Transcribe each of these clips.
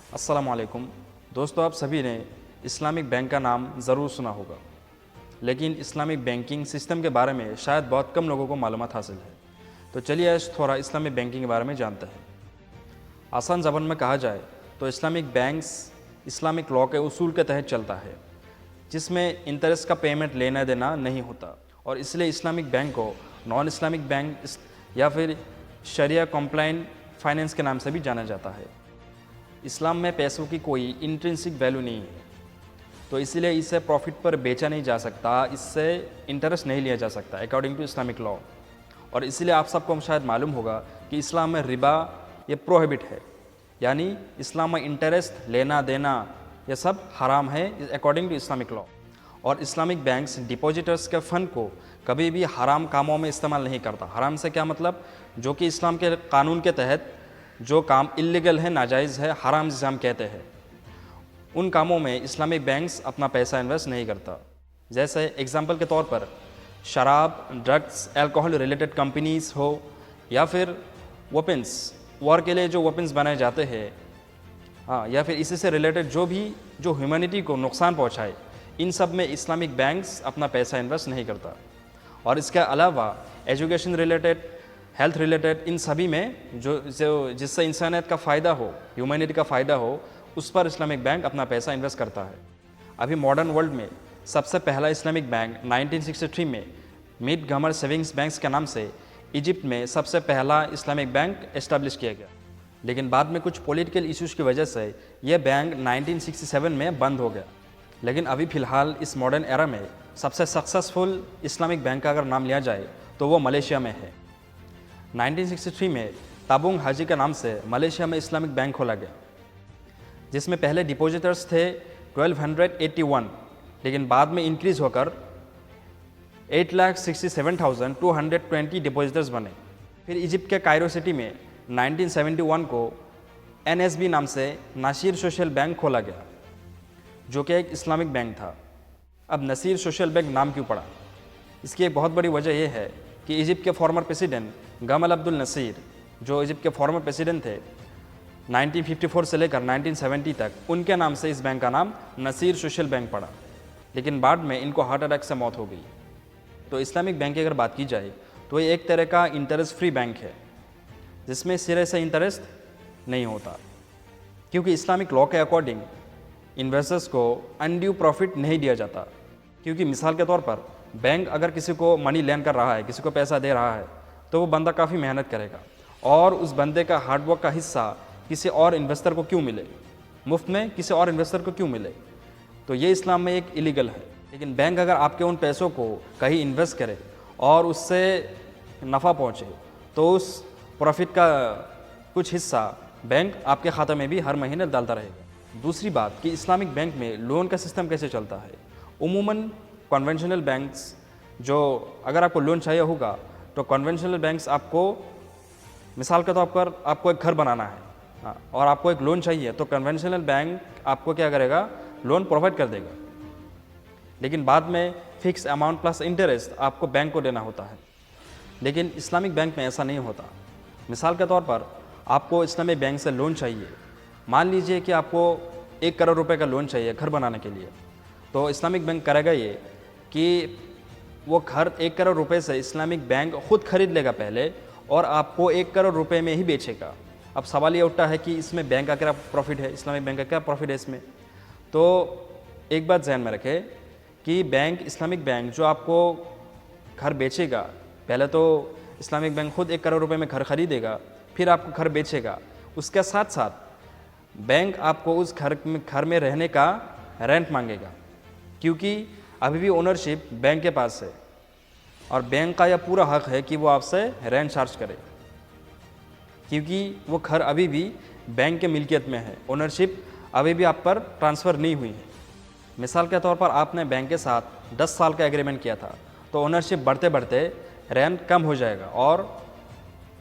अस्सलामुअलैकुम दोस्तों, आप सभी ने इस्लामिक बैंक का नाम ज़रूर सुना होगा, लेकिन इस्लामिक बैंकिंग सिस्टम के बारे में शायद बहुत कम लोगों को मालूमात हासिल है। तो चलिए आज थोड़ा इस्लामिक बैंकिंग के बारे में जानते हैं। आसान ज़बान में कहा जाए तो इस्लामिक बैंक्स इस्लामिक लॉ के उसूल के तहत चलता है, जिसमें इंटरेस्ट का पेमेंट लेना देना नहीं होता, और इसलिए इस्लामिक बैंक को नॉन इस्लामिक बैंक या फिर शरिया कंप्लाइंट फाइनेंस के नाम से भी जाना जाता है। इस्लाम में पैसों की कोई इंट्रिंसिक वैल्यू नहीं है, तो इसलिए इसे प्रॉफिट पर बेचा नहीं जा सकता, इससे इंटरेस्ट नहीं लिया जा सकता अकॉर्डिंग टू इस्लामिक लॉ। और इसलिए आप सबको शायद मालूम होगा कि इस्लाम में रिबा ये प्रोहिबिट है, यानी इस्लाम में इंटरेस्ट लेना देना ये सब हराम है अकॉर्डिंग टू इस्लामिक लॉ। और इस्लामिक बैंक्स डिपॉजिटर्स के फ़ंड को कभी भी हराम कामों में इस्तेमाल नहीं करता। हराम से क्या मतलब, जो कि इस्लाम के कानून के तहत जो काम इल्लीगल है, नाजायज़ है, हराम जिसे हम कहते हैं, उन कामों में इस्लामिक बैंक्स अपना पैसा इन्वेस्ट नहीं करता। जैसे एग्जांपल के तौर पर शराब, ड्रग्स, अल्कोहल रिलेटेड कंपनीज़ हो, या फिर वेपन्स, वॉर के लिए जो वेपन्स बनाए जाते हैं, या फिर इसी से रिलेटेड जो ह्यूमैनिटी को नुकसान पहुंचाए, इन सब में इस्लामिक बैंक्स अपना पैसा इन्वेस्ट नहीं करता। और इसके अलावा एजुकेशन रिलेटेड, हेल्थ रिलेटेड, इन सभी में जो जिससे इंसानियत का फ़ायदा हो, ह्यूमैनिटी का फ़ायदा हो, उस पर इस्लामिक बैंक अपना पैसा इन्वेस्ट करता है। अभी मॉडर्न वर्ल्ड में सबसे पहला इस्लामिक बैंक 1963 में मिड गमर सेविंग्स बैंक्स के नाम से इजिप्ट में सबसे पहला इस्लामिक बैंक एस्टेब्लिश किया गया। लेकिन बाद में कुछ पॉलिटिकल इश्यूज़ की वजह से यह बैंक 1967 में बंद हो गया। लेकिन अभी फ़िलहाल इस मॉडर्न एरा में सबसे सक्सेसफुल इस्लामिक बैंक का अगर नाम लिया जाए तो वो मलेशिया में है। 1963 में ताबुंग हाजी के नाम से मलेशिया में इस्लामिक बैंक खोला गया, जिसमें पहले डिपॉजिटर्स थे 1281, लेकिन बाद में इंक्रीज़ होकर 8,67,220 डिपॉजिटर्स बने। फिर इजिप्ट के कायरो सिटी में 1971 को NSB नाम से नासिर सोशल बैंक खोला गया, जो कि एक इस्लामिक बैंक था। अब नसीर सोशल बैंक नाम क्यों पड़ा? इसकी एक बहुत बड़ी वजह यह है कि इजिप्ट के former president Gamal Abdul Nasser, जो इजिप्ट के फॉर्मर प्रेसिडेंट थे 1954 से लेकर 1970 तक, उनके नाम से इस बैंक का नाम नसीर सोशल बैंक पड़ा। लेकिन बाद में इनको हार्ट अटैक से मौत हो गई। तो इस्लामिक बैंक की अगर बात की जाए तो ये एक तरह का इंटरेस्ट फ्री बैंक है, जिसमें सिरे से इंटरेस्ट नहीं होता, क्योंकि इस्लामिक लॉ के अकॉर्डिंग इन्वेस्टर्स को अनड्यू प्रॉफिट नहीं दिया जाता। क्योंकि मिसाल के तौर पर बैंक अगर किसी को मनी लैंड कर रहा है, किसी को पैसा दे रहा है, तो वो बंदा काफ़ी मेहनत करेगा, और उस बंदे का हार्डवर्क का हिस्सा किसी और इन्वेस्टर को क्यों मिले, मुफ्त में किसी और इन्वेस्टर को क्यों मिले? तो ये इस्लाम में एक इलीगल है। लेकिन बैंक अगर आपके उन पैसों को कहीं इन्वेस्ट करे और उससे नफ़ा पहुँचे, तो उस प्रॉफिट का कुछ हिस्सा बैंक आपके खाते में भी हर महीने डालता रहेगा। दूसरी बात कि इस्लामिक बैंक में लोन का सिस्टम कैसे चलता है। उमूमन कन्वेंशनल बैंक्स, जो अगर आपको लोन चाहिए होगा तो कन्वेंशनल बैंक्स आपको, मिसाल के तौर पर आपको एक घर बनाना है, और आपको एक लोन चाहिए, तो कन्वेंशनल बैंक आपको क्या करेगा, लोन प्रोवाइड कर देगा। लेकिन बाद में फिक्स अमाउंट प्लस इंटरेस्ट आपको बैंक को देना होता है। लेकिन इस्लामिक बैंक में ऐसा नहीं होता। मिसाल के तौर पर आपको इस्लामिक बैंक से लोन चाहिए, मान लीजिए कि आपको 1 करोड़ रुपए का लोन चाहिए घर बनाने के लिए, तो इस्लामिक बैंक करेगा ये कि वो घर 1 करोड़ रुपए से इस्लामिक बैंक खुद खरीद लेगा पहले, और आपको 1 करोड़ रुपए में ही बेचेगा। अब सवाल ये उठता है कि इसमें बैंक का क्या प्रॉफिट है, इस्लामिक बैंक का क्या प्रॉफिट है इसमें? तो एक बात ध्यान में रखें कि बैंक, इस्लामिक बैंक जो आपको घर बेचेगा, पहले तो इस्लामिक बैंक खुद 1 करोड़ रुपए में घर खरीदेगा, फिर आपको घर बेचेगा। उसके साथ साथ बैंक आपको उस घर में रहने का रेंट मांगेगा, क्योंकि अभी भी ओनरशिप बैंक के पास है, और बैंक का यह पूरा हक है कि वो आपसे रेंट चार्ज करे, क्योंकि वो घर अभी भी बैंक के मिल्कियत में है, ओनरशिप अभी भी आप पर ट्रांसफ़र नहीं हुई है। मिसाल के तौर पर आपने बैंक के साथ 10 साल का एग्रीमेंट किया था, तो ओनरशिप बढ़ते बढ़ते रेंट कम हो जाएगा, और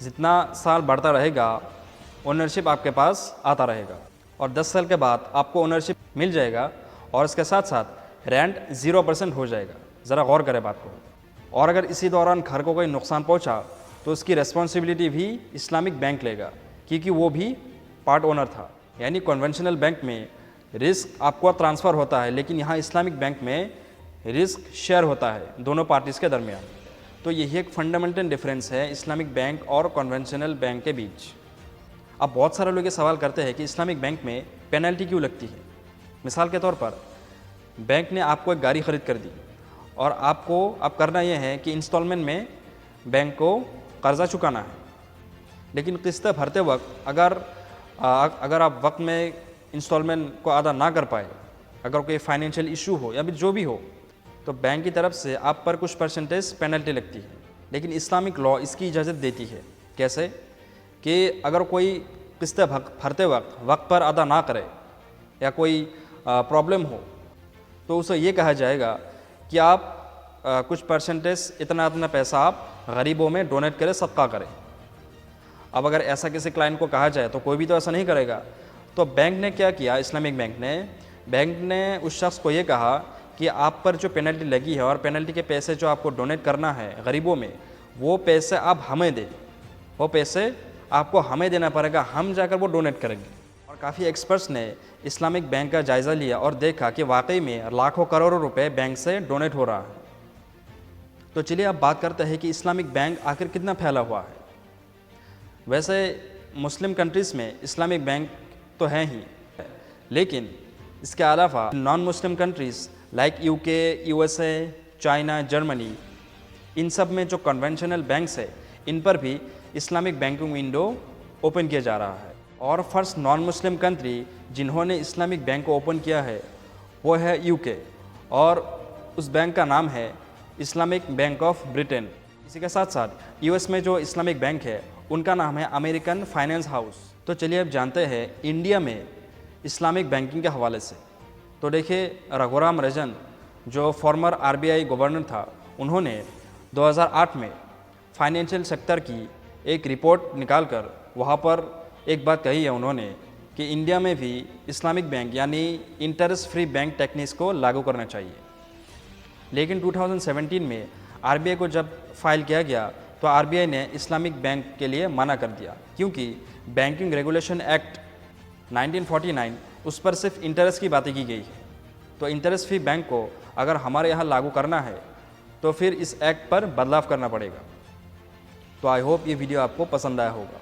जितना साल बढ़ता रहेगा ओनरशिप आपके पास आता रहेगा, और 10 साल के बाद आपको ओनरशिप मिल जाएगा, और इसके साथ साथ रेंट 0% हो जाएगा। ज़रा गौर करें बात को। और अगर इसी दौरान घर को कोई नुकसान पहुंचा, तो उसकी रेस्पॉन्सिबिलिटी भी इस्लामिक बैंक लेगा, क्योंकि वो भी पार्ट ओनर था। यानी कन्वेंशनल बैंक में रिस्क आपको ट्रांसफ़र होता है, लेकिन यहाँ इस्लामिक बैंक में रिस्क शेयर होता है दोनों पार्टीज़ के दरमियान। तो यही एक फंडामेंटल डिफरेंस है इस्लामिक बैंक और कन्वेंशनल बैंक के बीच। अब बहुत सारे लोग ये सवाल करते हैं कि इस्लामिक बैंक में पेनल्टी क्यों लगती है। मिसाल के तौर पर बैंक ने आपको एक गाड़ी ख़रीद कर दी और आपको अब करना यह है कि इंस्टॉलमेंट में बैंक को कर्ज़ा चुकाना है, लेकिन किस्तें भरते वक्त अगर आप वक्त में इंस्टॉलमेंट को अदा ना कर पाए, अगर कोई फाइनेंशियल इशू हो या फिर जो भी हो, तो बैंक की तरफ से आप पर कुछ परसेंटेज पेनल्टी लगती है। लेकिन इस्लामिक लॉ इसकी इजाज़त देती है। कैसे कि अगर कोई किस्तें भरते वक्त पर अदा ना करे या कोई प्रॉब्लम हो, तो उसे ये कहा जाएगा कि आप कुछ परसेंटेज इतना पैसा आप गरीबों में डोनेट करें, सदका करें। अब अगर ऐसा किसी क्लाइंट को कहा जाए तो कोई भी तो ऐसा नहीं करेगा। तो बैंक ने क्या किया, इस्लामिक बैंक ने उस शख्स को ये कहा कि आप पर जो पेनल्टी लगी है और पेनल्टी के पैसे जो आपको डोनेट करना है गरीबों में, वो पैसे आप हमें दें, वो पैसे आपको हमें देना पड़ेगा, हम जाकर वो डोनेट करेंगे। और काफ़ी एक्सपर्ट्स ने इस्लामिक बैंक का जायज़ा लिया और देखा कि वाकई में लाखों करोड़ों रुपए बैंक से डोनेट हो रहा है। तो चलिए अब बात करते हैं कि इस्लामिक बैंक आखिर कितना फैला हुआ है। वैसे मुस्लिम कंट्रीज़ में इस्लामिक बैंक तो है ही, लेकिन इसके अलावा non Muslim countries like UK, USA, China, Germany, इन सब में जो कन्वेंशनल बैंक्स है, इन पर भी इस्लामिक बैंकिंग विंडो ओपन किया जा रहा है। और फर्स्ट नॉन मुस्लिम कंट्री जिन्होंने इस्लामिक बैंक को ओपन किया है वो है यूके, और उस बैंक का नाम है इस्लामिक बैंक ऑफ ब्रिटेन। इसी के साथ साथ यूएस में जो इस्लामिक बैंक है उनका नाम है अमेरिकन फाइनेंस हाउस। तो चलिए अब जानते हैं इंडिया में इस्लामिक बैंकिंग के हवाले से। तो देखिए, रघुराम राजन जो फॉर्मर आरबीआई गवर्नर था, उन्होंने 2008 में फाइनेंशियल सेक्टर की एक रिपोर्ट निकालकर वहाँ पर एक बात कही है उन्होंने कि इंडिया में भी इस्लामिक बैंक यानी इंटरेस्ट फ्री बैंक टेक्निक्स को लागू करना चाहिए। लेकिन 2017 में आरबीआई को जब फाइल किया गया तो आरबीआई ने इस्लामिक बैंक के लिए मना कर दिया, क्योंकि बैंकिंग रेगुलेशन एक्ट 1949 उस पर सिर्फ इंटरेस्ट की बातें की गई है। तो इंटरेस्ट फ्री बैंक को अगर हमारे यहाँ लागू करना है तो फिर इस एक्ट पर बदलाव करना पड़ेगा। तो आई होप ये वीडियो आपको पसंद आया होगा।